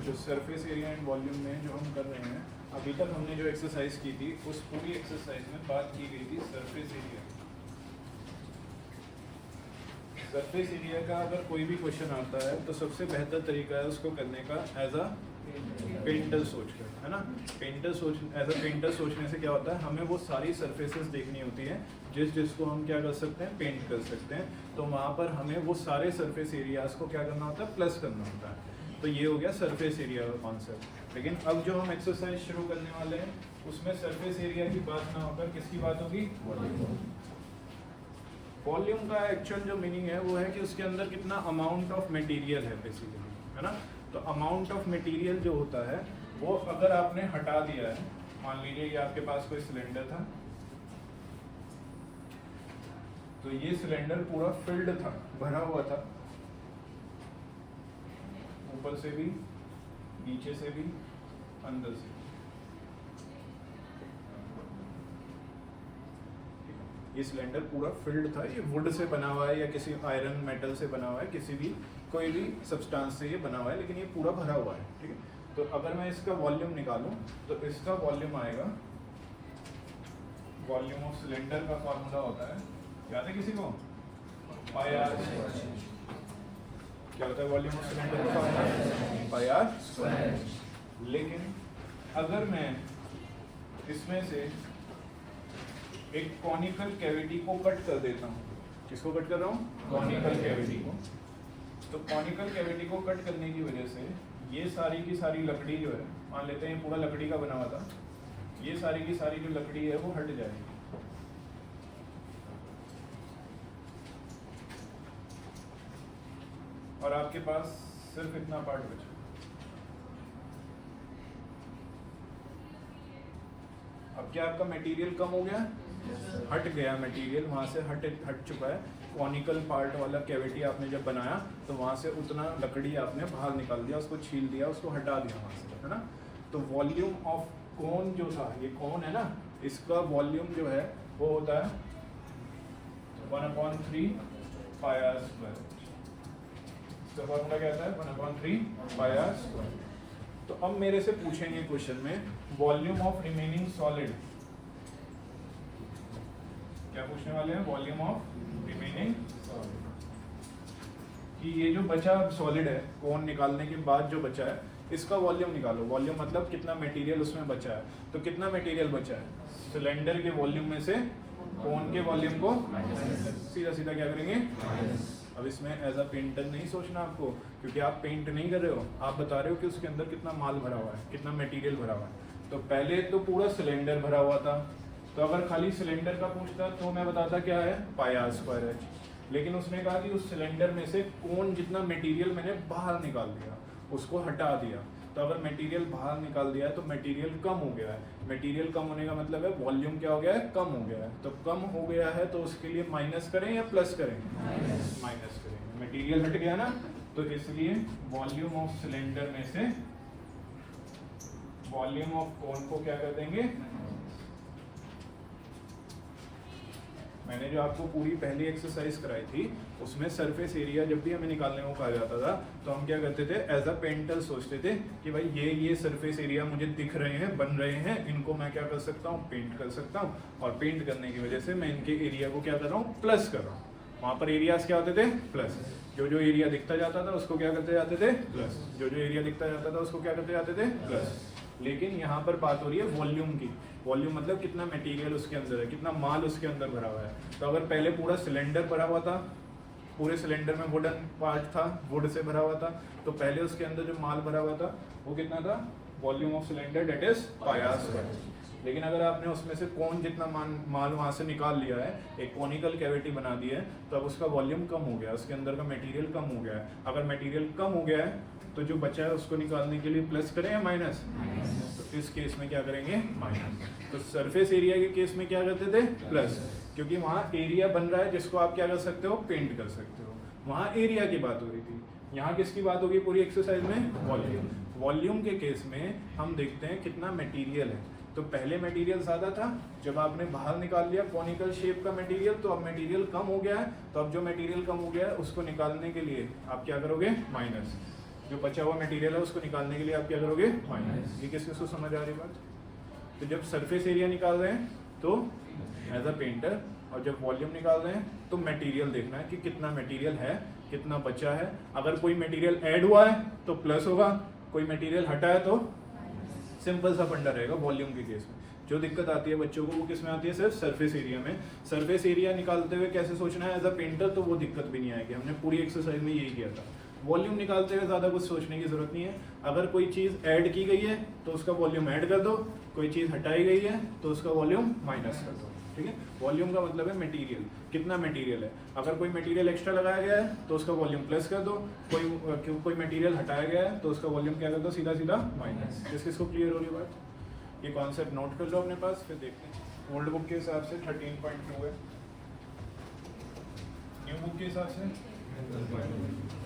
जो surface area and volume में जो हम कर रहे हैं, अभी तक हमने जो एक्सरसाइज की थी उस पूरी एक्सरसाइज में बात की गई थी सरफेस एरिया। सरफेस एरिया का अगर कोई भी क्वेश्चन आता है तो सबसे बेहतर तरीका है उसको करने का एज अ पेंटर सोच कर, है ना। एज अ पेंटर सोचने से क्या होता है, हमें वो सारी सरफेसेस देखनी होती है जिसको हम क्या कर सकते हैं, पेंट कर सकते हैं। तो वहाँ पर हमें वो सारे सरफेस एरियाज को क्या करना होता है, प्लस करना होता है। तो ये हो गया सरफेस एरिया का कॉन्सेप्ट। लेकिन अब जो हम एक्सरसाइज शुरू करने वाले हैं उसमें सरफेस एरिया की बात ना होकर किसकी बात होगी, वॉल्यूम का एक्चुअल जो मीनिंग है वो है कि उसके अंदर कितना अमाउंट ऑफ मटेरियल है बेसिकली, है ना। तो अमाउंट ऑफ मटेरियल जो होता है वो अगर आपने हटा दिया है, मान लीजिए ये आपके पास कोई सिलेंडर था, तो ये सिलेंडर पूरा फिल्ड था, भरा हुआ था, ऊपर से भी, नीचे से भी, अंदर से। ये सिलेंडर पूरा फिल्ड था, ये वुड से बना हुआ है या किसी आयरन मेटल से बना हुआ है, किसी भी कोई भी सब्सटेंस से ये बना हुआ है, लेकिन ये पूरा भरा हुआ है, ठीक है। तो अगर मैं इसका वॉल्यूम निकालूं तो इसका वॉल्यूम आएगा, वॉल्यूम ऑफ सिलेंडर का फॉर्मूला होता है, याद है किसी को, पाई आर। क्या होता है वॉल्यूम ऑफ सिलेंडर का फॉर्मूला, पाई आर स्क्वायर। लेकिन अगर मैं इसमें से एक कॉनिकल कैविटी को कट कर देता हूँ, किसको कट कर रहा हूँ, कॉनिकल कैविटी को, तो कॉनिकल कैविटी को कट करने की वजह से ये सारी की सारी लकड़ी जो है, मान लेते हैं पूरा लकड़ी का बना हुआ था, ये सारी की सारी जो लकड़ी है वो हट जाएगी। और आपके पास सिर्फ इतना पार्ट बचा। अब क्या आपका मटेरियल कम हो गया, हट गया मटेरियल, वहाँ से हट चुका है। कॉनिकल पार्ट वाला कैविटी आपने जब बनाया तो वहाँ से उतना लकड़ी आपने बाहर निकाल दिया, उसको छील दिया, उसको हटा दिया वहाँ से, है ना। तो वॉल्यूम ऑफ कोन जो था, ये कोन है ना, इसका वॉल्यूम जो है वो होता है 1/3 पाई आर स्क्वायर। इसका फॉर्मूला क्या आता है, 1/3 पाई आर स्क्वायर। तो अब मेरे से पूछेंगे क्वेश्चन में वॉल्यूम ऑफ रिमेनिंग सॉलिड, क्या पूछने वाले हैं, वॉल्यूम ऑफ रिमेनिंग सॉलिड, कि ये जो बचा सॉलिड है, कोन निकालने के बाद जो बचा है, इसका वॉल्यूम निकालो। वॉल्यूम मतलब कितना मटेरियल उसमें बचा है। तो कितना मटेरियल बचा है, सिलेंडर के वॉल्यूम में से कोन के वॉल्यूम को सीधा सीधा क्या करेंगे, अब इसमें एज अ पेंटर नहीं सोचना आपको, क्योंकि आप पेंट नहीं कर रहे हो, आप बता रहे हो कि उसके अंदर कितना माल भरा हुआ है, कितना मटेरियल भरा हुआ है। तो पहले तो पूरा सिलेंडर भरा हुआ था, तो अगर खाली सिलेंडर का पूछता तो मैं बताता क्या है, पाई आर स्क्वायर है। लेकिन उसने कहा कि उस सिलेंडर में से कोन जितना मटेरियल मैंने बाहर निकाल दिया, उसको हटा दिया। तो अगर मटेरियल बाहर निकाल दिया है तो मटेरियल कम हो गया है। मटेरियल कम होने का मतलब है वॉल्यूम क्या हो गया है, कम हो गया है। तो कम हो गया है तो उसके लिए माइनस करें या प्लस करें, माइनस करेंगे। मटेरियल हट गया ना, तो इसलिए वॉल्यूम ऑफ सिलेंडर में से वॉल्यूम ऑफ कोन को क्या कर देंगे। मैंने जो आपको पूरी पहली एक्सरसाइज कराई थी उसमें सरफेस एरिया जब भी हमें निकालने को कहा जाता था तो हम क्या करते थे, एज अ पेंटर सोचते थे कि भाई ये सरफेस एरिया मुझे दिख रहे हैं, बन रहे हैं, इनको मैं क्या कर सकता हूँ, पेंट कर सकता हूँ। और पेंट करने की वजह से मैं इनके एरिया को क्या कर रहा हूँ, प्लस कर रहा हूँ। वहाँ पर एरियाज क्या होते थे, प्लस। जो जो एरिया दिखता जाता था उसको क्या करते जाते थे, प्लस। जो जो एरिया दिखता जाता था उसको क्या करते जाते थे, प्लस। लेकिन यहाँ पर बात हो रही है वॉल्यूम की। वॉल्यूम मतलब कितना मटेरियल उसके अंदर है, कितना माल उसके अंदर भरा हुआ है। तो अगर पहले पूरा सिलेंडर भरा हुआ था, पूरे सिलेंडर में वुडन पार्ट था, वुड से भरा हुआ था, तो पहले उसके अंदर जो माल भरा हुआ था वो कितना था, volume of cylinder that is pi are square. लेकिन अगर आपने उसमें से कोन जितना माल वहाँ से निकाल लिया है, एक कोनिकल कैविटी बना दी है, तो अब उसका वॉल्यूम कम हो गया, उसके अंदर का मटेरियल कम हो गया है। अगर मटेरियल कम हो गया है तो जो बचा है उसको निकालने के लिए प्लस करें या माइनस, तो इस केस में क्या करेंगे, माइनस। तो सरफेस एरिया के केस में क्या करते थे, प्लस, क्योंकि वहाँ एरिया बन रहा है जिसको आप क्या कर सकते हो, पेंट कर सकते हो। वहाँ एरिया की बात हो रही थी, यहाँ किसकी बात होगी पूरी एक्सरसाइज में, वॉल्यूम। वॉल्यूम के केस में हम देखते हैं कितना मटेरियल है। तो पहले मटेरियल ज़्यादा था, जब आपने बाहर निकाल लिया कॉनिकल शेप का मटेरियल तो अब मटेरियल कम हो गया है। तो अब जो मटेरियल कम हो गया है उसको निकालने के लिए आप क्या करोगे, माइनस। जो बचा हुआ मटेरियल है उसको निकालने के लिए आप क्या करोगे, माइनस। ये किस किसको समझ आ रही बात? तो जब सरफेस एरिया निकाल रहे हैं तो एज अ पेंटर, और जब वॉल्यूम निकाल रहे हैं तो मटेरियल देखना है कि कितना मटेरियल है, कितना बचा है। अगर कोई मटेरियल ऐड हुआ है तो प्लस होगा, कोई मटेरियल हटा है तो सिंपल सा फंडा रहेगा वॉल्यूम के केस में। जो दिक्कत आती है बच्चों को वो किस में आती है, सिर्फ सरफेस एरिया में। सरफेस एरिया निकालते हुए कैसे सोचना है एज अ पेंटर, तो वो दिक्कत भी नहीं आएगी, हमने पूरी एक्सरसाइज में यही किया था। वॉल्यूम निकालते हुए ज़्यादा कुछ सोचने की जरूरत नहीं है। अगर कोई चीज़ ऐड की गई है तो उसका वॉल्यूम ऐड कर दो, कोई चीज़ हटाई गई है तो उसका वॉल्यूम माइनस कर दो, ठीक है। वॉल्यूम का मतलब है मटेरियल, कितना मटेरियल है। अगर कोई मटेरियल एक्स्ट्रा लगाया गया है तो उसका वॉल्यूम प्लस कर दो, कोई मटेरियल हटाया गया है तो उसका वॉल्यूम क्या कर दो, सीधा सीधा माइनस। किसको क्लियर हो रही बात? ये कॉन्सेप्ट नोट कर लो अपने पास, फिर देखते हैं। ओल्ड बुक के हिसाब से 13.2 है, न्यू बुक के हिसाब से 12.2।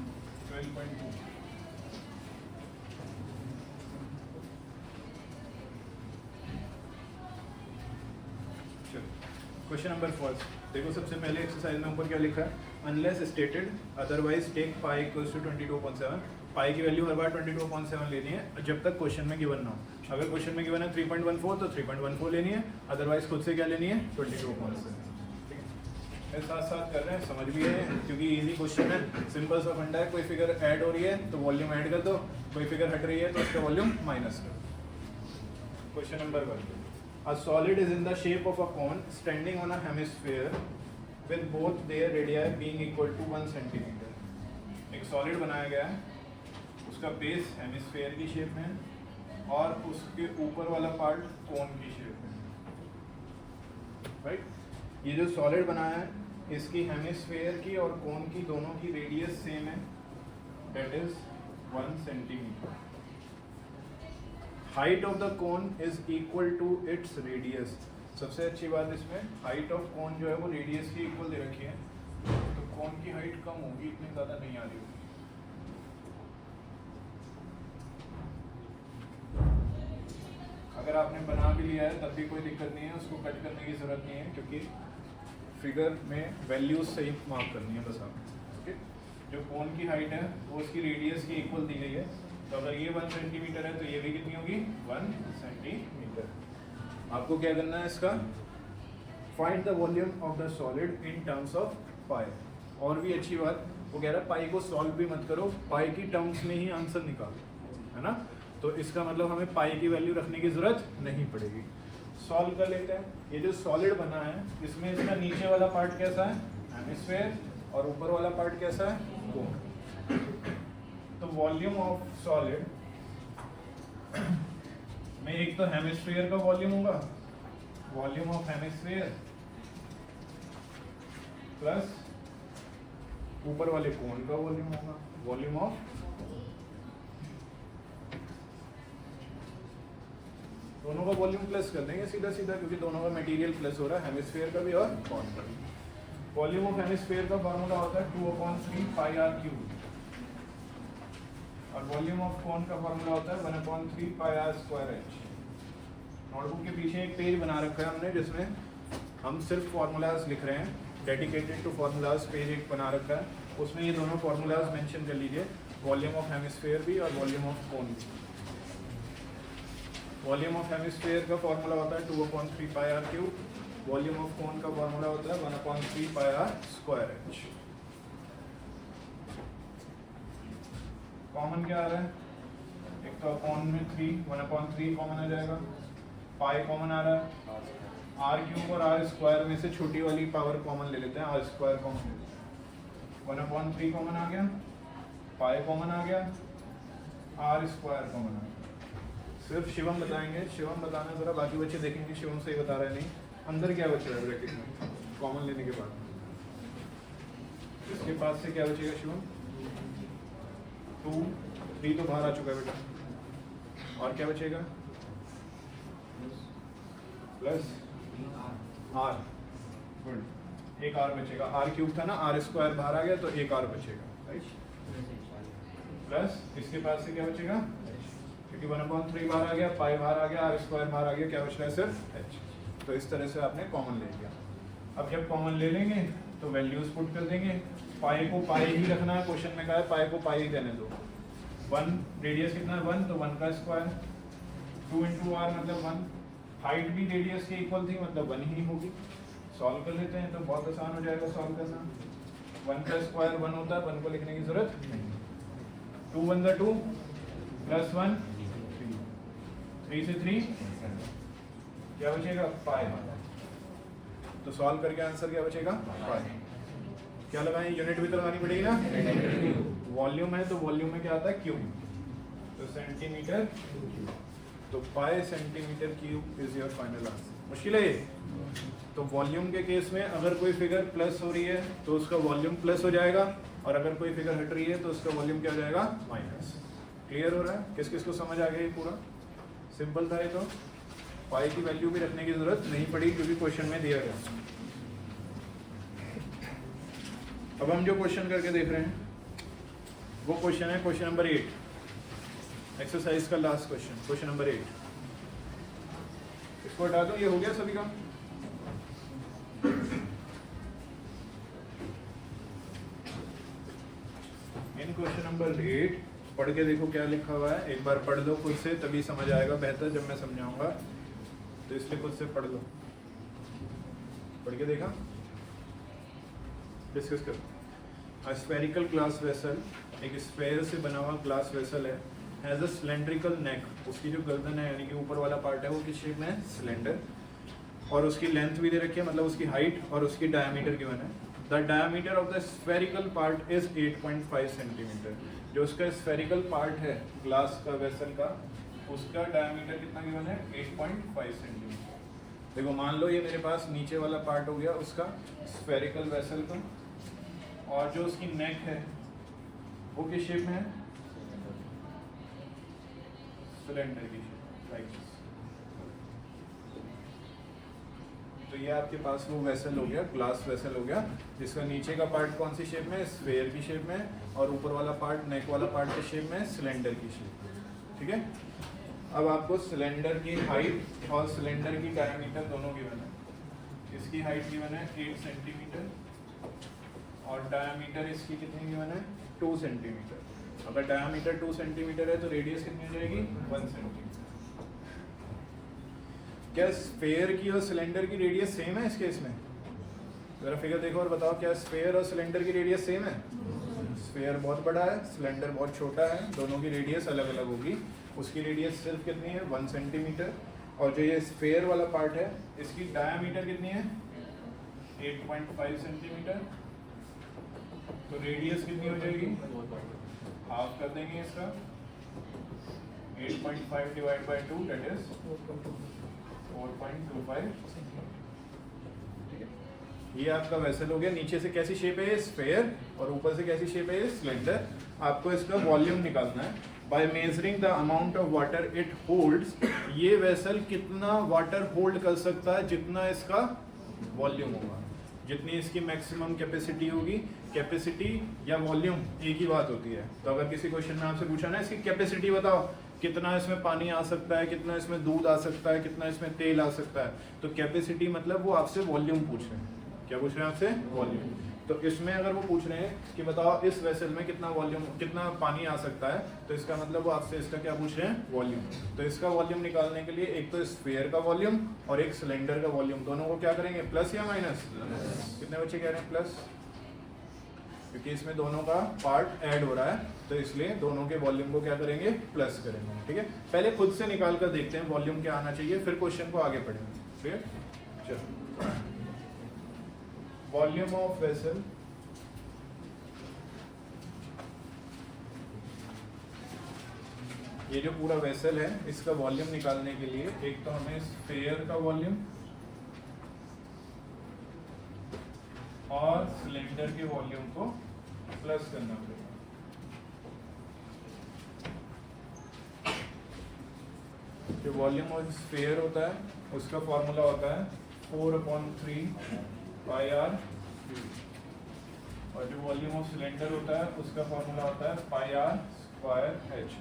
क्वेश्चन नंबर फर्स्ट देखो, सबसे पहले एक्सरसाइज में ऊपर क्या लिखा है, unless stated otherwise take pi equals to 22.7। Pi की वैल्यू हर बार 22.7 लेनी है जब तक क्वेश्चन में गिवन ना हो। अगर क्वेश्चन में गिवन है 3.14 तो 3.14 लेनी है, अदरवाइज खुद से क्या लेनी है, 22.7। ठीक है, साथ साथ कर रहे हैं, समझ भी है क्योंकि इजी क्वेश्चन है, सिंपल सा फंडा है। कोई फिगर ऐड हो रही है तो वॉल्यूम ऐड कर दो, कोई फिगर हट रही है तो उसका वॉल्यूम माइनस कर दो। Question number 1, a solid is in the shape of a cone standing on a hemisphere with both their radii being equal to 1 centimeter। एक सॉलिड बनाया गया है, उसका बेस हेमिस्फेयर की शेप में है और उसके ऊपर वाला पार्ट कोन की शेप में है, राइट। ये जो सॉलिड बनाया है इसकी हेमिस्फेयर की और कोन की दोनों की रेडियस सेम है, that is 1 centimetre. Height of the cone is equal to its radius. सबसे अच्छी बात इसमें, हाइट ऑफ कोन जो है वो रेडियस की इक्वल दे रखी है, तो कोन की हाइट कम होगी, इतनी ज़्यादा नहीं आ रही होगी। अगर आपने बना भी लिया है तब भी कोई दिक्कत नहीं है, उसको कट करने की ज़रूरत नहीं है क्योंकि फिगर में वैल्यूज सही मार्क करनी है बस आपको, ओके। जो कोन की हाइट है वो उसकी रेडियस की इक्वल दी गई है, तो अगर ये 1 सेंटीमीटर है तो ये भी कितनी होगी, 1 सेंटीमीटर। आपको क्या करना है इसका, find the volume of the solid in terms of pi. और भी अच्छी बात, वो कह रहा है पाई को सॉल्व भी मत करो, पाई की टर्म्स में ही आंसर निकालो, है ना। तो इसका मतलब हमें पाई की वैल्यू रखने की जरूरत नहीं पड़ेगी। सॉल्व कर लेते हैं। ये जो सॉलिड बना है इसमें इसका नीचे वाला पार्ट कैसा है, हेमिस्फेयर, और ऊपर वाला पार्ट कैसा है, कोन। तो वॉल्यूम ऑफ सॉलिड में एक तो हेमिस्फीयर का वॉल्यूम होगा, वॉल्यूम ऑफ हेमिस्फीयर प्लस ऊपर वाले कोन का वॉल्यूम होगा, वॉल्यूम ऑफ। दोनों का वॉल्यूम प्लस कर देंगे सीधा सीधा क्योंकि दोनों का मटेरियल प्लस हो रहा है, हेमिस्फीयर का भी और कोन का भी। वॉल्यूम ऑफ हेमिस्फीयर का फॉर्मूला होता है 2/3 पाई आर क्यूब, और वॉल्यूम ऑफ कोन का फॉर्मूला होता है 1/3 pi are square H. Notebook के पीछे एक पेज बना रखा है हमने जिसमें हम सिर्फ फार्मूलाज लिख रहे हैं, डेडिकेटेड टू फार्मूलाज पेज एक बना रखा है, उसमें ये दोनों फार्मूलाज मेंशन कर लीजिए, वॉल्यूम ऑफ हेमिस्फीयर भी और वॉल्यूम ऑफ कोन भी। वॉल्यूम ऑफ हेमिस्फीयर का फॉर्मूला होता है 2/3 pi R cube, volume of cone का फॉर्मूला होता है 1/3 pi are square H. Common क्या आ रहा है, एक तो अपॉन में 3, 1/3 कॉमन आ जाएगा, पाई कॉमन आ रहा है, आर क्यूब और आर स्क्वायर में से छोटी वाली पावर कॉमन ले लेते हैं, आर स्क्वायर कॉमन ले लेते हैं। 1/3 कॉमन आ गया, पाई कॉमन आ गया, आर स्क्वायर कॉमन आ गया। सिर्फ शिवम बताएंगे, शिवम बताना जरा, बाकी बच्चे देखेंगे शिवम सही बता रहा है नहीं, अंदर क्या बच रहा है ब्रैकेट में कॉमन लेने के बाद, इसके पास से क्या बचेगा शिवम, 2, 3 तो बाहर आ चुका है बेटा, और क्या बचेगा, प्लस आर, गुड, एक आर बचेगा, आर क्यूब था ना, आर स्क्वायर बाहर आ गया तो एक आर बचेगा, राइट, प्लस इसके पास से क्या बचेगा, क्योंकि 1/3 बाहर आ गया, पाई बाहर आ गया, आर स्क्वायर बाहर आ गया, क्या बच रहा है सिर्फ एच। तो इस तरह से आपने कॉमन ले लिया। अब जब कॉमन ले लेंगे तो वैल्यूज पुट कर देंगे, पाई को पाई ही रखना है, क्वेश्चन में कहा है पाई को पाई ही देने दो, 1 रेडियस कितना है 1, तो 1 का स्क्वायर, 2 इंटू आर मतलब 1, हाइट भी रेडियस के इक्वल थी मतलब 1 ही होगी। सॉल्व कर लेते हैं तो बहुत आसान हो जाएगा सॉल्व करना। 1 का स्क्वायर 1 होता है, 1 को लिखने की जरूरत नहीं। 2 1 जा 2 प्लस 1 3 से 3 क्या बचेगा पाई। तो सॉल्व करके आंसर क्या बचेगा पाई। क्या लगाएं, यूनिट भी तो लगानी पड़ेगी ना। वॉल्यूम है तो वॉल्यूम में क्या आता है क्यूब, तो सेंटीमीटर, तो पाई centimetre cube is your final answer. मुश्किल है ये। तो वॉल्यूम के केस में अगर कोई फिगर प्लस हो रही है तो उसका वॉल्यूम प्लस हो जाएगा, और अगर कोई फिगर हट रही है तो उसका वॉल्यूम क्या हो जाएगा माइनस। क्लियर हो रहा है, किस किस को समझ आ गया ये पूरा। सिंपल था ये। तो पाई की वैल्यू भी रखने की जरूरत नहीं पड़ी क्योंकि क्वेश्चन में दिया गया। अब हम जो क्वेश्चन करके देख रहे हैं वो क्वेश्चन है क्वेश्चन नंबर 8, एक्सरसाइज का लास्ट क्वेश्चन, क्वेश्चन नंबर 8। इसको हटा दो, ये हो गया सभी का। इन क्वेश्चन नंबर 8 पढ़ के देखो क्या लिखा हुआ है, एक बार पढ़ लो खुद से, तभी समझ आएगा बेहतर जब मैं समझाऊंगा, तो इसलिए खुद से पढ़ लो। पढ़ के देखा, डिस्कस करो। A spherical glass vessel, एक स्फेयर से बना हुआ ग्लास वेसल है, हैज अ सिलेंड्रिकल नेक, उसकी जो गर्दन है यानी कि ऊपर वाला पार्ट है वो किस शेप में है सिलेंडर, और उसकी लेंथ भी दे रखी है मतलब उसकी हाइट, और उसकी डायमीटर गिवन है। The diameter of the spherical part is 8.5 centimetre. जो उसका स्फेरिकल पार्ट है ग्लास का वेसल का, उसका डायमीटर कितना गिवन है 8.5 सेंटीमीटर। देखो मान लो ये मेरे पास नीचे वाला पार्ट हो गया उसका स्फेरिकल वेसल का, और जो उसकी नेक है वो किस शेप में है सिलेंडर की शेप, लाइक दिस। तो ये आपके पास वो वेसल हो गया, ग्लास वेसल हो गया, जिसका नीचे का पार्ट कौन सी शेप में, स्फेयर की शेप में, और ऊपर वाला पार्ट नेक वाला पार्ट किस शेप में, सिलेंडर की शेप में। ठीक है। अब आपको सिलेंडर की हाइट और सिलेंडर की डायमीटर दोनों गिवन है। इसकी हाइट गिवन है 8 सेंटीमीटर और डायमीटर इसकी कितनी गिवन है 2 सेंटीमीटर। अगर डायमीटर 2 सेंटीमीटर है तो रेडियस कितनी हो जाएगी 1 सेंटीमीटर। क्या स्फेयर की और सिलेंडर की रेडियस सेम है इस केस में? जरा फिगर देखो और बताओ, क्या स्फेयर और सिलेंडर की रेडियस सेम है? स्फेयर बहुत बड़ा है, सिलेंडर बहुत छोटा है, दोनों की रेडियस अलग अलग होगी। उसकी रेडियस सिर्फ कितनी है 1 सेंटीमीटर, और जो ये स्फेयर वाला पार्ट है इसकी डायमीटर कितनी है 8.5 सेंटीमीटर। तो रेडियस कितनी हो जाएगी, हाफ कर देंगे इसका, 8.5 डिवाइड बाय 2 दैट इज 4.25। ये आपका वेसल हो गया। नीचे से कैसी शेप है स्फेयर, और ऊपर से कैसी शेप है सिलेंडर। आपको इसका वॉल्यूम निकालना है bye measuring the amount of water it holds. ये वेसल कितना वाटर होल्ड कर सकता है, जितना इसका वॉल्यूम होगा, जितनी इसकी मैक्सिमम कैपेसिटी होगी। कैपेसिटी या वॉल्यूम एक ही बात होती है। तो अगर किसी क्वेश्चन में आपसे पूछा ना इसकी कैपेसिटी बताओ, कितना इसमें पानी आ सकता है, कितना इसमें दूध आ सकता है, कितना इसमें तेल आ सकता है, तो कैपेसिटी मतलब वो आपसे वॉल्यूम पूछ रहे हैं। क्या पूछ रहे हैं आपसे? वॉल्यूम। तो इसमें अगर वो पूछ रहे हैं कि बताओ इस वेसल में कितना वॉल्यूम, कितना पानी आ सकता है, तो इसका मतलब वो आपसे इसका क्या पूछ रहे हैं वॉल्यूम। तो इसका वॉल्यूम निकालने के लिए एक तो स्फीयर का वॉल्यूम और एक सिलेंडर का वॉल्यूम, दोनों को क्या करेंगे प्लस या माइनस। कितने बच्चे कह रहे हैं प्लस, क्योंकि इसमें दोनों का पार्ट ऐड हो रहा है, तो इसलिए दोनों के वॉल्यूम को क्या करेंगे प्लस करेंगे। ठीक है, पहले खुद से निकाल कर देखते हैं वॉल्यूम क्या आना चाहिए, फिर क्वेश्चन को आगे पढ़ेंगे। ठीक है, चलो। वॉल्यूम ऑफ वेसल, ये जो पूरा वेसल है इसका वॉल्यूम निकालने के लिए एक तो हमें स्फीयर का वॉल्यूम और सिलेंडर के वॉल्यूम को प्लस करना पड़ेगा। जो वॉल्यूम ऑफ स्फीयर होता है उसका फॉर्मूला होता है 4/3 पाई आर, और जो वॉल्यूम ऑफ सिलेंडर होता है उसका फॉर्मूला होता है पाई आर स्क्वायर एच।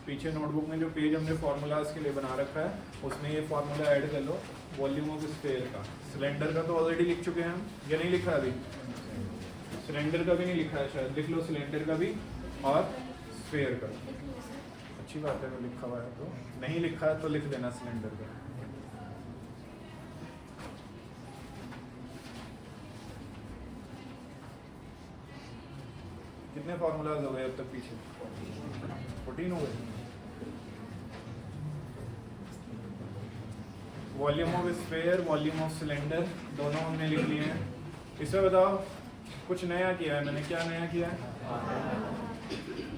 पीछे नोटबुक में जो पेज हमने फॉर्मूलाज के लिए बना रखा है उसमें ये फॉर्मूला ऐड कर लो। वॉल्यूम ऑफ स्फीयर का, सिलेंडर का तो ऑलरेडी लिख चुके हैं हम, ये नहीं लिखा अभी, सिलेंडर का भी नहीं लिखा है शायद, लिख लो सिलेंडर का भी और स्फीयर का। अच्छी बात है, वो लिखा हुआ है तो, नहीं लिखा है तो लिख देना सिलेंडर का। कितने फॉर्मूलाज हो गए अब तक पीछे? 14 हो गए। Volume of sphere, volume of cylinder, दोनों हमने लिख लिए हैं। इसमें बताओ कुछ नया किया है मैंने, क्या नया किया है?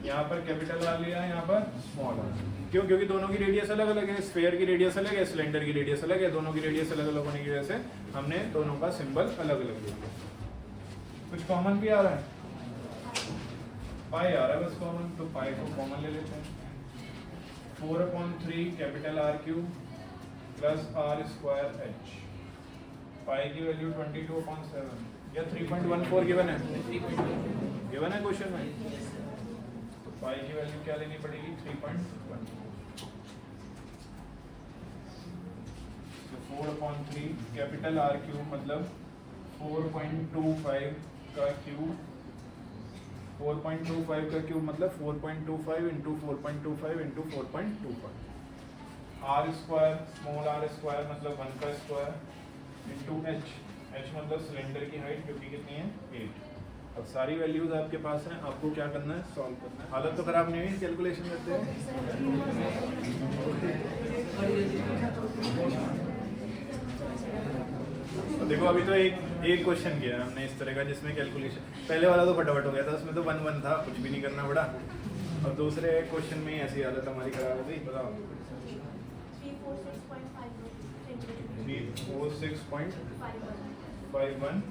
यहाँ पर कैपिटल आर लिया है, यहाँ पर स्मॉल आर। क्यों? क्योंकि दोनों की रेडियस अलग अलग है, स्फीयर की रेडियस अलग है, सिलेंडर की रेडियस अलग है, दोनों की रेडियस अलग अलग होने की वजह से हमने दोनों का सिंबल अलग अलग लिया। कुछ कॉमन भी आ रहा है? पाई आ रहा है बस कॉमन, तो पाई को कॉमन ले लेते हैं। 4/3 capital R cube plus R square H. Pi की वैल्यू 22/7 या 3.14 गिवन है, गिवन है क्वेश्चन में। तो पाई की वैल्यू क्या लेनी पड़ेगी? 3.1। तो 4/3 कैपिटल आर क्यूब मतलब 4.25 का क्यूब, 4.25 का क्यूब मतलब 4.25 into 4.25 into 4.25। R square, small r square मतलब 1 का स्क्वायर इंटू एच, एच मतलब सिलेंडर की हाइट जो कि कितनी है? 8। अब सारी वैल्यूज आपके पास हैं, आपको क्या करना है? सॉल्व करना है। हालत तो खराब नहीं हुई, कैलकुलेशन करते हैं। तो देखो अभी तो एक क्वेश्चन किया है हमने इस तरह का जिसमें कैलकुलेशन, पहले वाला तो फटाफट हो गया था, उसमें तो 1 था, कुछ भी नहीं करना पड़ा। और दूसरे क्वेश्चन में ही ऐसी हालत हमारी खराब हो गई। बताओ 346.51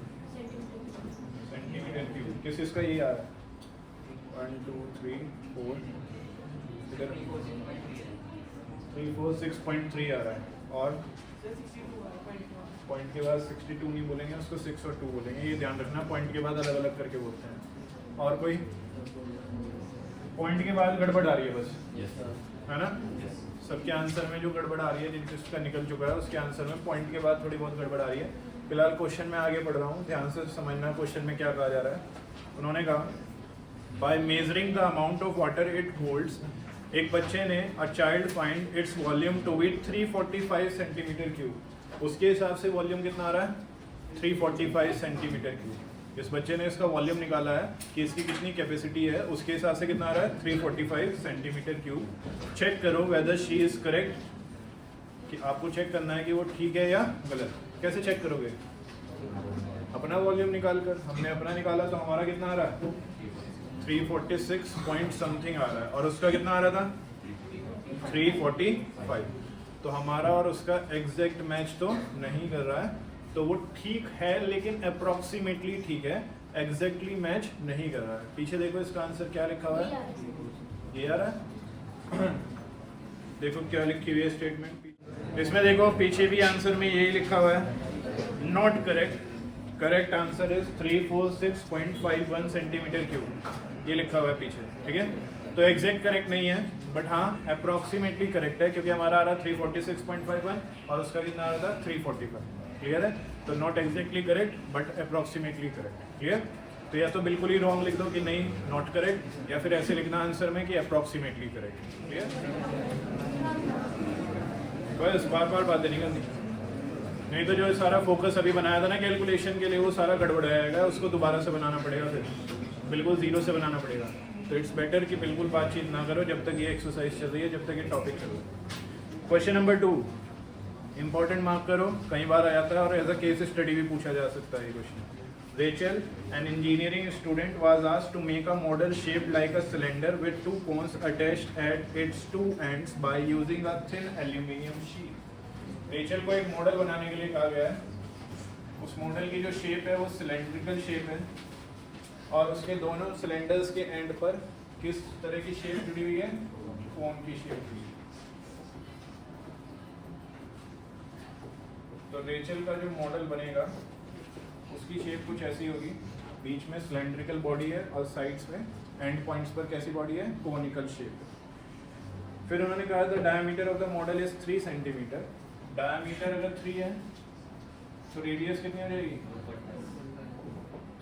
सेंटीमीटर क्यूब। किस इसका ये आ रहा है? 1 2 3 4 इधर 346.3 आ रहा है। और पॉइंट के बाद 62 नहीं बोलेंगे, उसको 6 और 2 बोलेंगे, ये ध्यान रखना। पॉइंट के बाद अलग अलग करके बोलते हैं। और कोई पॉइंट के बाद गड़बड़ आ रही है बस, है ना? सबके आंसर में जो गड़बड़ आ रही है, जिनका निकल चुका है उसके आंसर में पॉइंट के बाद थोड़ी बहुत गड़बड़ आ रही है। फिलहाल क्वेश्चन में आगे पढ़ रहा हूँ, ध्यान से समझना क्वेश्चन में क्या कहा जा रहा है। उन्होंने कहा by measuring the amount of water it holds, एक बच्चे ने a child find its volume to be 345 centimetre cube. उसके हिसाब से वॉल्यूम कितना आ रहा है? 345 सेंटीमीटर क्यूब। इस बच्चे ने इसका वॉल्यूम निकाला है कि इसकी कितनी कैपेसिटी है, उसके हिसाब से कितना आ रहा है? 345 सेंटीमीटर क्यूब। चेक करो वेदर शी इज करेक्ट, कि आपको चेक करना है कि वो ठीक है या गलत। कैसे चेक करोगे? अपना वॉल्यूम निकाल कर। हमने अपना निकाला तो हमारा कितना आ रहा है? 346 पॉइंट समथिंग आ रहा है, और उसका कितना आ रहा था? 345। तो हमारा और उसका एग्जैक्ट मैच तो नहीं कर रहा है, तो वो ठीक है लेकिन अप्रोक्सीमेटली ठीक है, एग्जैक्टली मैच नहीं कर रहा है। पीछे देखो इसका आंसर क्या लिखा हुआ है, ये आ रहा है। देखो क्या लिखी हुई है स्टेटमेंट इसमें, देखो पीछे भी आंसर में यही लिखा हुआ है, not correct. Correct answer is 346.51 centimetre cube, ये लिखा हुआ है पीछे, ठीक है। तो एग्जैक्ट करेक्ट नहीं है, बट हाँ अप्रोक्सीमेटली करेक्ट है, क्योंकि हमारा आ रहा 346.51 और उसका कितना आ रहा था? 345। क्लियर है? तो not exactly correct but approximately correct. Clear? तो या तो बिल्कुल ही रॉन्ग लिख दो कि नहीं नॉट करेक्ट, या फिर ऐसे लिखना आंसर में कि अप्रोक्सीमेटली करेक्ट। क्लियर? बस बार बार बातें नहीं करनी, नहीं तो जो सारा फोकस अभी बनाया था ना कैलकुलेशन के लिए, वो सारा गड़बड़ आएगा, उसको दोबारा से बनाना पड़ेगा, फिर बिल्कुल जीरो से बनाना पड़ेगा। तो इट्स बेटर कि बिल्कुल बातचीत ना करो जब तक ये एक्सरसाइज चल रही है, जब तक ये टॉपिक चल रहा है। क्वेश्चन नंबर 2 इंपॉर्टेंट मार्क करो, कई बार आ जाता है और एज अ केस स्टडी भी पूछा जा सकता है ये question. Rachel, an engineering student, was asked to make a model shaped like a cylinder with 2 cones attached at its 2 ends by using a thin aluminum sheet. Rachel को एक model बनाने के लिए कहा गया है। उस मॉडल की जो शेप है वो सिलेंड्रिकल शेप है, और उसके दोनों सिलेंडर्स के एंड पर किस तरह की शेप जुड़ी हुई है? कोन की शेप जुड़ी है। तो रेचल का जो मॉडल बनेगा उसकी शेप कुछ ऐसी होगी, बीच में सिलेंड्रिकल बॉडी है और साइड्स में एंड पॉइंट्स पर कैसी बॉडी है? Conical shape. फिर उन्होंने कहा the diameter of the model is 3 centimetre. Diameter अगर 3 है तो रेडियस कितनी हो जाएगी?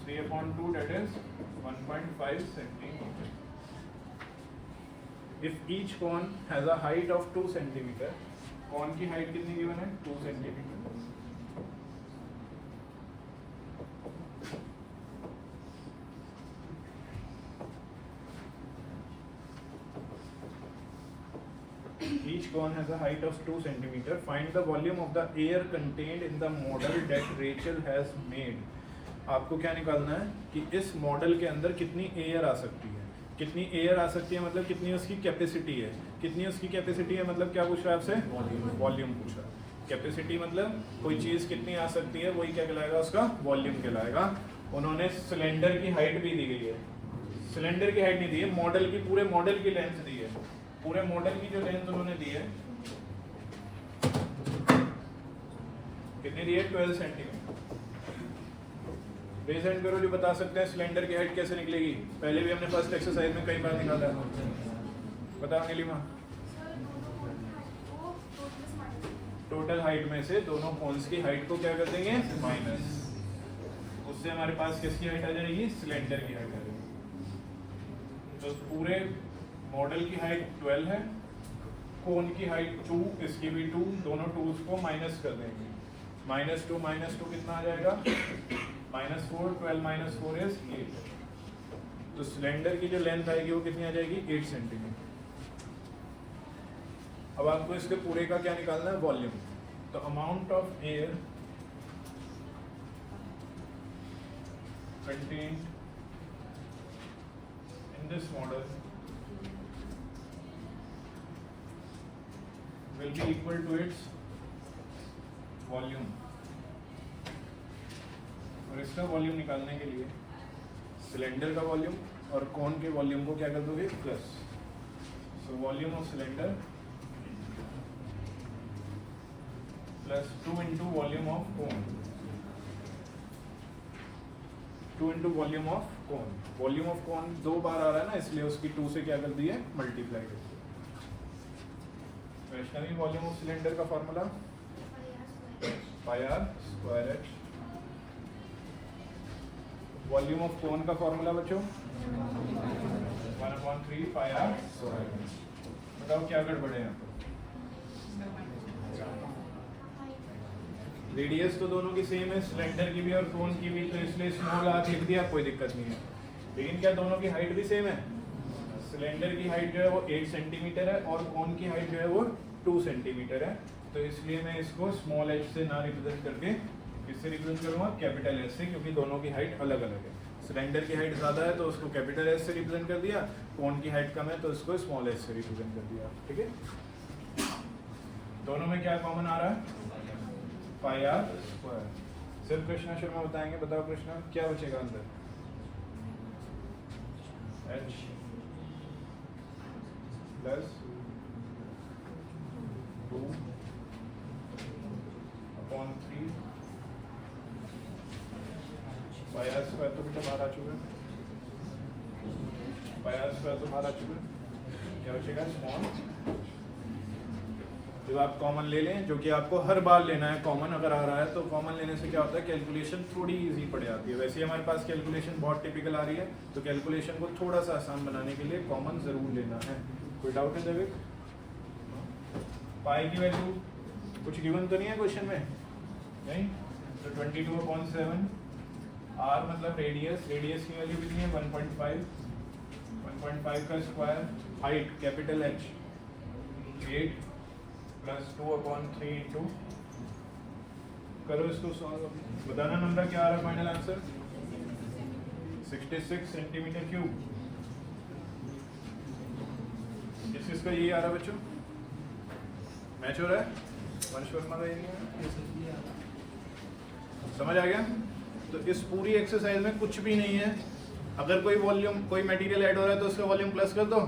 3/2 that is 1.5 centimetre. If each cone has a height of 2 centimetre, cone की हाइट कितनी गिवन है? 2 centimetre. Each cone has a height of 2 centimeter. Find the volume of the air contained in the model that Rachel has made. आपको क्या निकालना है कि इस model के अंदर कितनी एयर आ सकती है। कितनी एयर आ सकती है मतलब कितनी उसकी कैपेसिटी है। कितनी उसकी कैपेसिटी है मतलब क्या पूछ रहा है आपसे? वॉल्यूम पूछ रहा है। कैपेसिटी मतलब कोई चीज़ कितनी आ सकती है, वही क्या कहलाएगा? उसका वॉल्यूम कहलाएगा। उन्होंने सिलेंडर की हाइट भी दी गई है। सिलेंडर की हाइट नहीं दी है, मॉडल की, पूरे मॉडल की लेंथ दी है। पूरे मॉडल की जो लेंथ उन्होंने दी है कितनी दी है? 12 सेंटीमीटर। प्रेजेंट करो जो बता सकते हैं सिलेंडर की हाइट कैसे निकलेगी। पहले भी हमने फर्स्ट एक्सरसाइज में कई बार निकाला है। बताओ नीलिमा। टोटल हाइट में से दोनों कोन्स की हाइट को क्या कर देंगे? माइनस। उससे हमारे पास किसकी हाइट आ जाएगी? सिलेंडर की हाइट आ जाएगी। तो पूरे मॉडल की हाइट 12 है, कोन की हाइट 2, इसकी भी 2, दोनों 2s को माइनस कर देंगे। -2 कितना आ जाएगा? -4, 12 - 4 इज 8। तो सिलेंडर की जो लेंथ आएगी वो कितनी आ जाएगी? 8 सेंटीमीटर। अब आपको इसके पूरे का क्या निकालना है? वॉल्यूम। तो amount of air contained in this model will be equal to its volume। और इसका वॉल्यूम निकालने के लिए सिलेंडर का वॉल्यूम और कोन के वॉल्यूम को क्या कर दोगे? Plus. So volume of cylinder plus 2 into volume of cone, 2 into volume of cone. Volume of कोन 2 बार आ रहा है ना, इसलिए उसकी 2 से क्या कर दी है? मल्टीप्लाई कर दी। वैष्णवी, वॉल्यूम ऑफ सिलेंडर का formula πr²h। Volume of cone का फॉर्मूला बच्चों 1/3 πr²। बताओ क्या गड़बड़ है यहाँ पर? रेडियस तो दोनों की सेम है, सिलेंडर की भी और कोन की भी, तो इसलिए स्मॉल आर लिख दिया, कोई दिक्कत नहीं है। लेकिन क्या दोनों की हाइट भी सेम है? सिलेंडर की हाइट जो है वो 8 सेंटीमीटर है और कोन की हाइट जो है वो 2 सेंटीमीटर है। तो इसलिए मैं इसको स्मॉल h से ना रिप्रेजेंट करके किससे रिप्रेजेंट करूँगा? कैपिटल S से, क्योंकि दोनों की हाइट अलग अलग है। सिलेंडर की हाइट ज़्यादा है तो उसको कैपिटल S से रिप्रेजेंट कर दिया, कोन की हाइट कम है तो उसको स्मॉल h से रिप्रेजेंट कर दिया। ठीक है, दोनों में क्या कॉमन आ रहा है? πr²। सिर्फ कृष्णा शर्मा बताएंगे। बताओ कृष्णा, क्या बचेगा अंदर? h प्लस 2/3 πr² तो बेटा बाहर आ चुका है, πr² तो बाहर आ चुका है। क्या बचेगा? स्मॉल। जब आप कॉमन ले लें, जो कि आपको हर बार लेना है, कॉमन अगर आ रहा है तो कॉमन लेने से क्या होता है? कैलकुलेशन थोड़ी इजी पड़ जाती है। वैसे ही हमारे पास कैलकुलेशन बहुत टिपिकल आ रही है, तो कैलकुलेशन को थोड़ा सा आसान बनाने के लिए कॉमन जरूर लेना है। कोई डाउट है देविक? पाई की वैल्यू कुछ गिवन तो नहीं है क्वेश्चन में? नहीं। तो 22/7 आर मतलब रेडियस, रेडियस की वैल्यू कितनी है? 1.5, 1.5 का square, height capital H 8 plus 2/3 into, करो इसको सॉल्व। बताना नंबर क्या आ रहा है? Final answer 66 centimetre cube. किसका ये आ रहा है बच्चों? मैच हो रहा है? वंश वर्मा का ये नहीं है? समझ आ गया? तो इस पूरी एक्सरसाइज में कुछ भी नहीं है। अगर कोई वॉल्यूम, कोई मटेरियल ऐड हो रहा है तो उसका वॉल्यूम प्लस कर दो,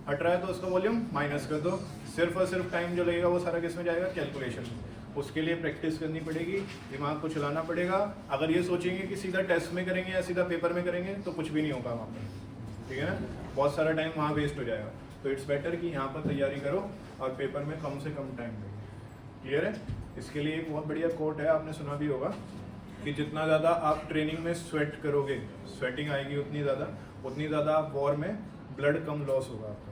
हट रहा है तो उसका वॉल्यूम माइनस कर दो। सिर्फ और सिर्फ टाइम जो लगेगा वो सारा किस में जाएगा? कैलकुलेशन में। उसके लिए प्रैक्टिस करनी पड़ेगी, दिमाग को चलाना पड़ेगा। अगर ये सोचेंगे कि सीधा टेस्ट में करेंगे या सीधा पेपर में करेंगे तो कुछ भी नहीं होगा वहाँ पर। ठीक है ना? बहुत सारा टाइम वहाँ वेस्ट हो जाएगा। तो इट्स बेटर कि यहाँ पर तैयारी करो और पेपर में कम से कम टाइम लगेगा। क्लियर है? इसके लिए एक बहुत बढ़िया कोट है, आपने सुना भी होगा कि जितना ज़्यादा आप ट्रेनिंग में स्वेट करोगे, स्वेटिंग आएगी उतनी ज़्यादा आप वॉर में ब्लड कम लॉस होगा आपका।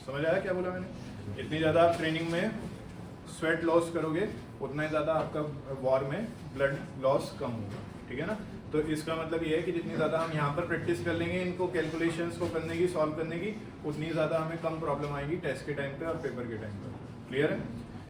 समझ आया क्या बोला मैंने? इतनी ज़्यादा आप ट्रेनिंग में स्वेट लॉस करोगे उतना ही ज़्यादा आपका वॉर में ब्लड लॉस कम होगा, ठीक है ना। तो इसका मतलब ये है कि जितनी ज़्यादा हम यहाँ पर प्रैक्टिस कर लेंगे इनको कैलकुलेशंस को करने की, सॉल्व करने की, उतनी ज़्यादा हमें कम प्रॉब्लम आएगी टेस्ट के टाइम पे और पेपर के टाइम पे। क्लियर है?